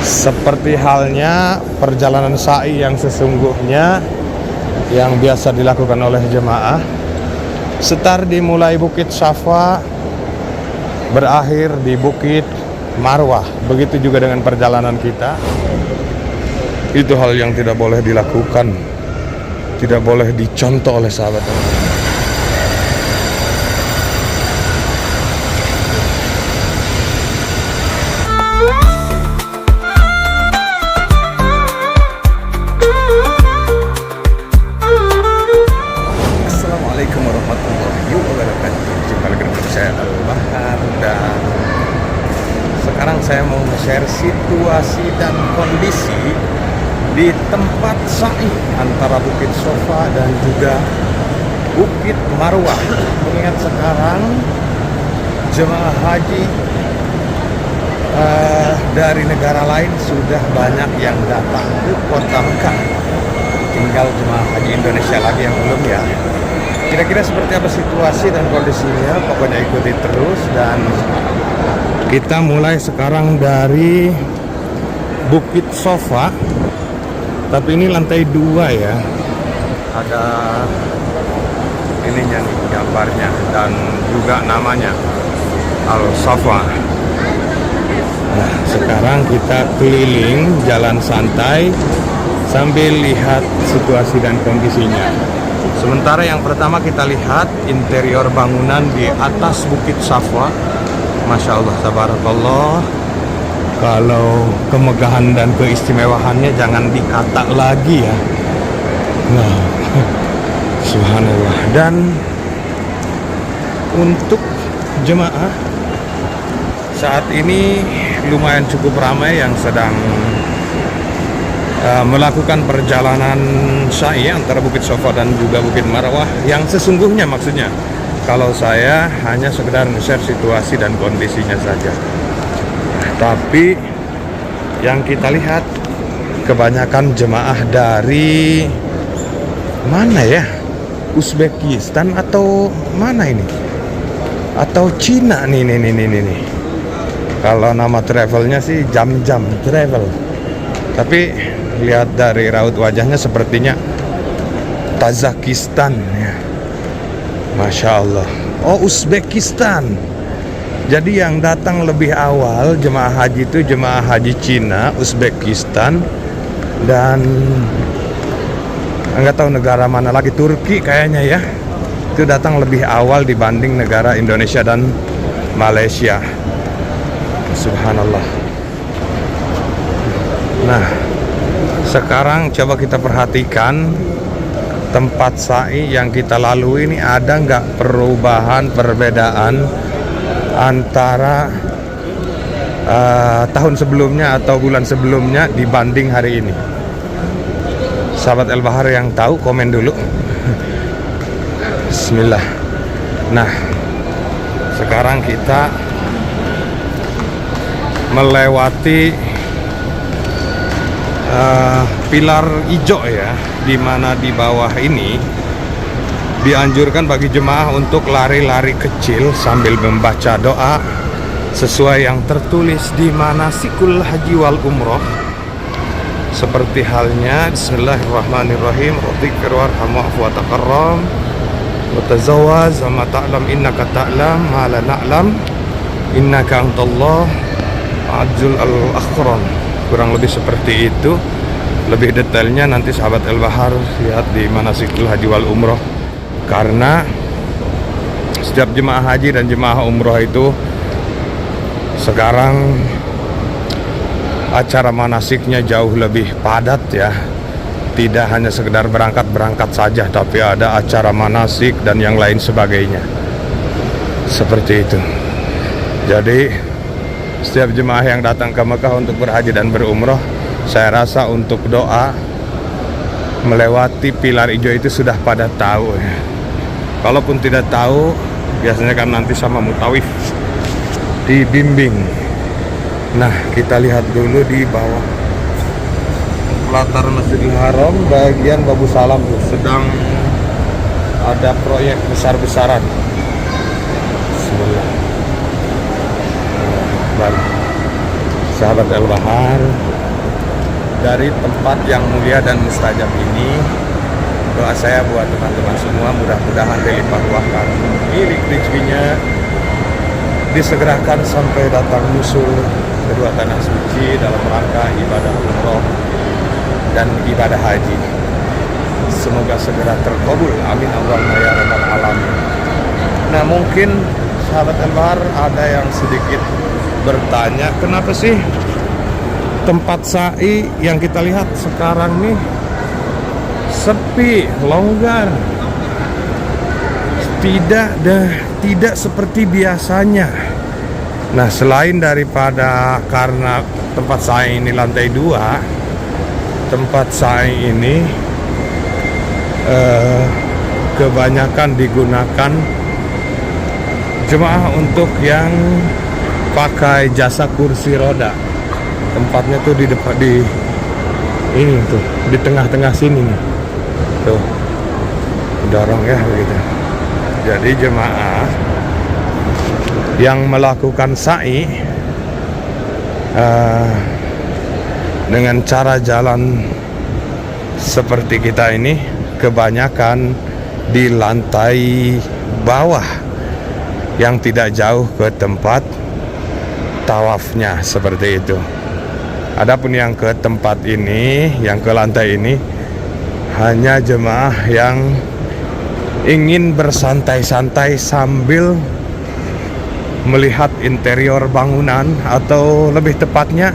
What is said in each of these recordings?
Seperti halnya perjalanan sa'i yang sesungguhnya yang biasa dilakukan oleh jemaah, start dimulai Bukit Safa, berakhir di Bukit Marwah. Begitu juga dengan perjalanan kita. Itu hal yang tidak boleh dilakukan, tidak boleh dicontoh oleh sahabat. Assalamualaikum warahmatullahi wabarakatuh. Jumpa lagi dengan saya Al-Bahar, dan sekarang saya mau share situasi dan kondisi di tempat sa'i antara Bukit Safa dan juga Bukit Marwah. Mengingat sekarang jemaah haji dari negara lain sudah banyak yang datang ke kota Mekah. Tinggal jemaah haji Indonesia lagi yang belum ya. Kira-kira seperti apa situasi dan kondisinya, pokoknya ikuti terus. Dan kita mulai sekarang dari Bukit Safa, tapi ini lantai 2 ya. Ada ininya nih, gambarnya dan juga namanya Al-Safa. Nah, sekarang kita keliling jalan santai sambil lihat situasi dan kondisinya. Sementara yang pertama kita lihat interior bangunan di atas Bukit Safa. Masya Allah, tabarakallah. Kalau kemegahan dan keistimewaannya jangan dikata lagi ya. Nah, subhanallah. Dan untuk jemaah saat ini lumayan cukup ramai yang sedang melakukan perjalanan sa'i antara Bukit Safa dan juga Bukit Marwah. Yang sesungguhnya maksudnya, kalau saya hanya sekedar share situasi dan kondisinya saja. Tapi yang kita lihat kebanyakan jemaah dari mana ya? Uzbekistan atau mana ini? Atau Cina nih. Kalau nama travelnya sih Jam-Jam Travel. Tapi lihat dari raut wajahnya sepertinya Tajikistan ya. Masya Allah. Oh, Uzbekistan. Jadi yang datang lebih awal jemaah haji itu jemaah haji Cina, Uzbekistan, dan nggak tahu negara mana lagi, Turki kayaknya ya. Itu datang lebih awal dibanding negara Indonesia dan Malaysia. Subhanallah. Nah, sekarang coba kita perhatikan tempat sa'i yang kita lalui ini, ada nggak perbedaan antara tahun sebelumnya atau bulan sebelumnya dibanding hari ini. Sahabat El-Bahar yang tahu komen dulu. Bismillah. Nah, sekarang kita melewati pilar hijau ya, dimana di bawah ini dianjurkan bagi jemaah untuk lari-lari kecil sambil membaca doa sesuai yang tertulis di manasikul haji wal umroh, seperti halnya Bismillahirrahmanirrahim, Rabbikfir warham wa'fu wa taqarram wa tazawwaz wa ma ta'lam innaka ta'lam ma la na'lam innaka antallah ajul al-akhram. Kurang lebih seperti itu. Lebih detailnya nanti sahabat El-Bahar lihat di manasikul haji wal umroh, karena setiap jemaah haji dan jemaah umroh itu sekarang acara manasiknya jauh lebih padat ya. Tidak hanya sekedar berangkat saja, tapi ada acara manasik dan yang lain sebagainya. Seperti itu. Jadi setiap jemaah yang datang ke Mekah untuk berhaji dan berumroh, saya rasa untuk doa melewati pilar hijau itu sudah pada tahu ya. Kalaupun tidak tahu, biasanya kan nanti sama mutawif dibimbing. Nah, kita lihat dulu di bawah latar Masjidil Haram, bagian Babu Salam sedang ada proyek besar-besaran. Bismillah. Baik, sahabat El-Bahar, dari tempat yang mulia dan mustajab ini. Doa saya buat teman-teman semua, mudah-mudahan dilipat ruahkan milik rezekinya, disegerakan sampai datang nyusul kedua tanah suci dalam rangka ibadah umroh dan ibadah haji. Semoga segera terkabul, amin Allahumma ya rabbal alamin. Nah, mungkin sahabat Al-Bahar ada yang sedikit bertanya, kenapa sih tempat sa'i yang kita lihat sekarang nih sepi, longgar, tidak seperti biasanya. Nah, selain daripada karena tempat sa'i ini lantai 2, tempat sa'i ini kebanyakan digunakan jemaah untuk yang pakai jasa kursi roda. Tempatnya tuh di depan, di ini tuh, di tengah-tengah sini nih. Tuh, dorong ya begitu. Jadi jemaah yang melakukan sa'i dengan cara jalan seperti kita ini kebanyakan di lantai bawah yang tidak jauh ke tempat tawafnya, seperti itu. Adapun yang ke tempat ini, yang ke lantai ini, hanya jemaah yang ingin bersantai-santai sambil melihat interior bangunan, atau lebih tepatnya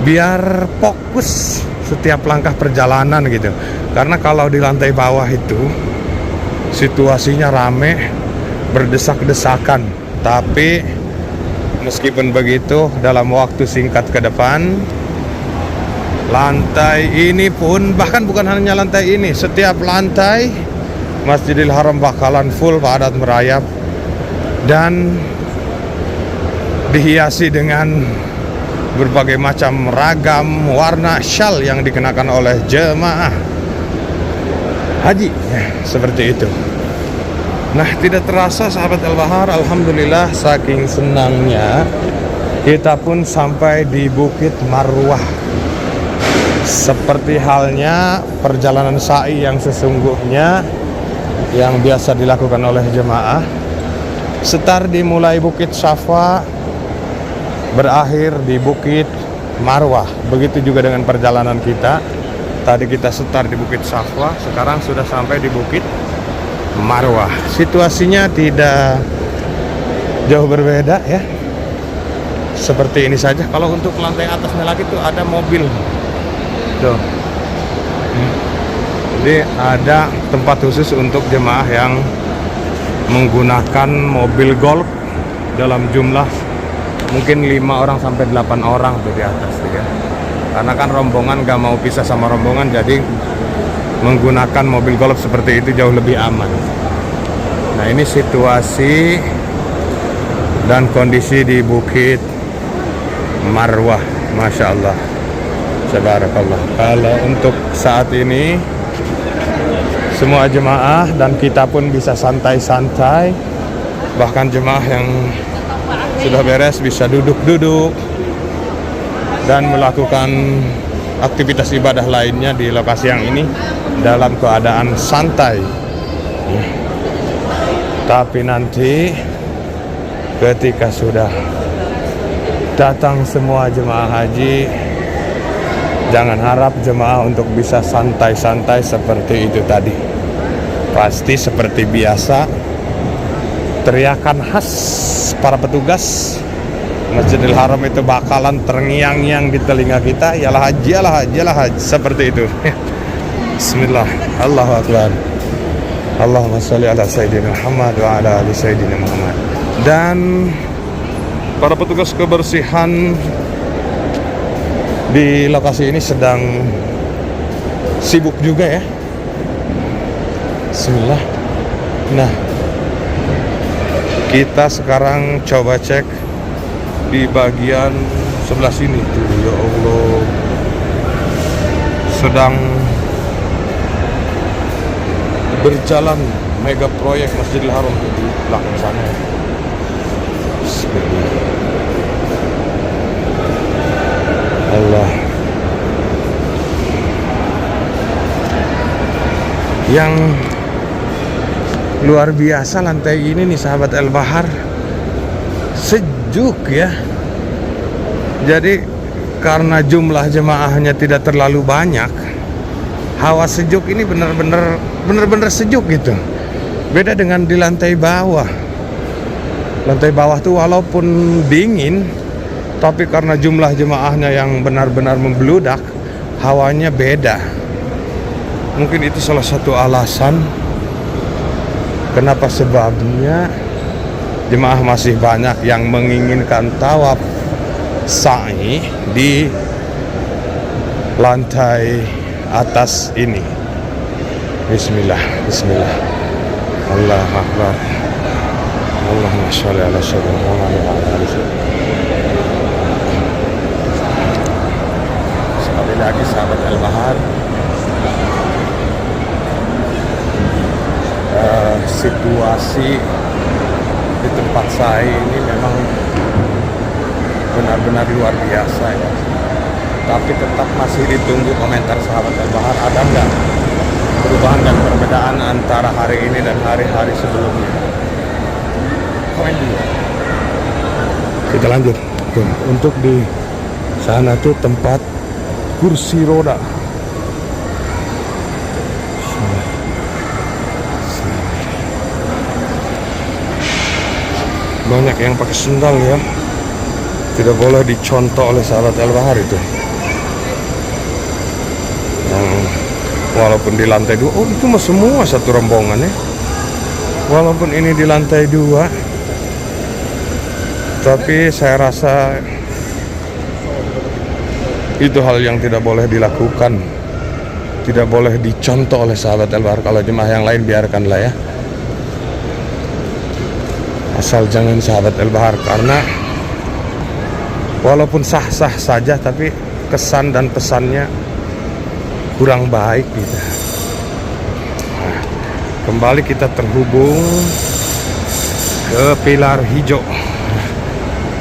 biar fokus setiap langkah perjalanan gitu. Karena kalau di lantai bawah itu situasinya rame, berdesak-desakan. Tapi meskipun begitu, dalam waktu singkat ke depan, lantai ini pun, bahkan bukan hanya lantai ini, setiap lantai Masjidil Haram bakalan full padat merayap dan dihiasi dengan berbagai macam ragam warna syal yang dikenakan oleh jemaah haji, seperti itu. Nah, tidak terasa sahabat Al-Bahar, alhamdulillah saking senangnya kita pun sampai di Bukit Marwah. Seperti halnya perjalanan sa'i yang sesungguhnya yang biasa dilakukan oleh jemaah. Start dimulai Bukit Safa, berakhir di Bukit Marwah. Begitu juga dengan perjalanan kita. Tadi kita start di Bukit Safa, sekarang sudah sampai di Bukit Marwah. Situasinya tidak jauh berbeda ya. Seperti ini saja. Kalau untuk lantai atasnya lagi tuh ada mobil. Tuh. Jadi ada tempat khusus untuk jemaah yang menggunakan mobil golf dalam jumlah mungkin 5 orang sampai 8 orang tuh di atas ya. Karena kan rombongan gak mau pisah sama rombongan, jadi menggunakan mobil golf seperti itu jauh lebih aman. Nah, ini situasi dan kondisi di Bukit Marwah, Masya Allah, Subhanakallah. Kalau untuk saat ini semua jemaah dan kita pun bisa santai-santai. Bahkan jemaah yang sudah beres bisa duduk-duduk dan melakukan aktivitas ibadah lainnya di lokasi yang ini dalam keadaan santai. Tapi nanti ketika sudah datang semua jemaah haji, jangan harap jemaah untuk bisa santai-santai seperti itu tadi. Pasti seperti biasa, teriakan khas para petugas Masjidil Haram itu bakalan terngiang-ngiang di telinga kita, yalah haji, yalah haji, yalah haji, seperti itu. Bismillah, Allahu Akbar. Allahumma sholli ala Sayyidina Muhammad wa ala ali Sayyidina Muhammad. Dan para petugas kebersihan di lokasi ini sedang sibuk juga ya. Bismillah. Nah, kita sekarang coba cek di bagian sebelah sini tuh, ya Allah, sedang berjalan mega proyek Masjidil Haram di belakang sana. Bismillah. Allah. yang luar biasa. Lantai ini nih sahabat Al-Bahar, sejuk ya. Jadi karena jumlah jemaahnya tidak terlalu banyak, hawa sejuk ini benar-benar sejuk gitu. Beda dengan di lantai bawah. Lantai bawah tuh walaupun dingin, tapi karena jumlah jemaahnya yang benar-benar membludak, hawanya beda. Mungkin itu salah satu alasan kenapa sebabnya jemaah masih banyak yang menginginkan tawaf sa'i di lantai atas ini. Bismillah, bismillah. Allahu Akbar. Allahumma sholli ala sayyidina Muhammad. Sekali lagi sahabat Al-Bahar, situasi di tempat saya ini memang benar-benar luar biasa ya. Tapi tetap masih ditunggu komentar sahabat Al-Bahar, ada nggak perubahan dan perbedaan antara hari ini dan hari-hari sebelumnya? Komen dulu. Kita lanjut. Tuh, untuk di sana tuh tempat kursi roda. Banyak yang pakai sendal ya. Tidak boleh dicontoh oleh sahabat Al-Bahar itu. Yang walaupun di lantai 2, oh itu mah semua satu rombongan ya. Walaupun ini di lantai 2, tapi saya rasa itu hal yang tidak boleh dilakukan, tidak boleh dicontoh oleh sahabat Al-Bahar. Kalau jemaah yang lain biarkanlah ya, asal jangan sahabat Al-Bahar, karena walaupun sah-sah saja tapi kesan dan pesannya kurang baik gitu. Nah, kembali kita terhubung ke pilar hijau.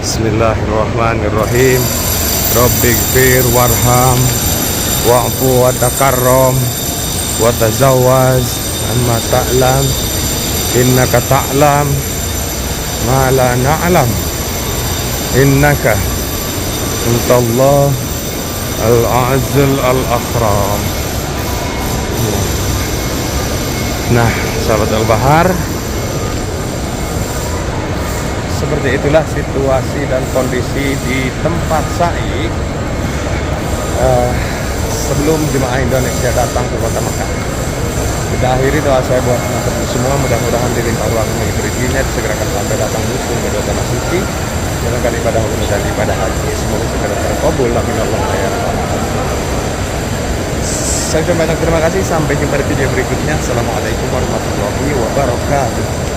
Bismillahirrahmanirrahim. Rabbighfir warham wa'fu wa takarram wa tazawwaz amma ta'lam innaka ta'lam ma la na'lam innaka antallah al-azzul al-akhram. Nah sahabat Al-Bahar, seperti itulah situasi dan kondisi di tempat sa'i sebelum jemaah Indonesia datang ke kota Makkah. Kita akhiri doa saya buat teman-teman semua, mudah-mudahan dilimpah ruang rezekinya disegerakan sampai datang musim kedua tanah suci, jalankan ibadah umroh dan ibadah haji, semoga segera terkabul. Amin Allahumma ya rabbal alamin. Saya ucapkan banyak terima kasih, sampai jumpa di video berikutnya. Assalamualaikum warahmatullahi wabarakatuh.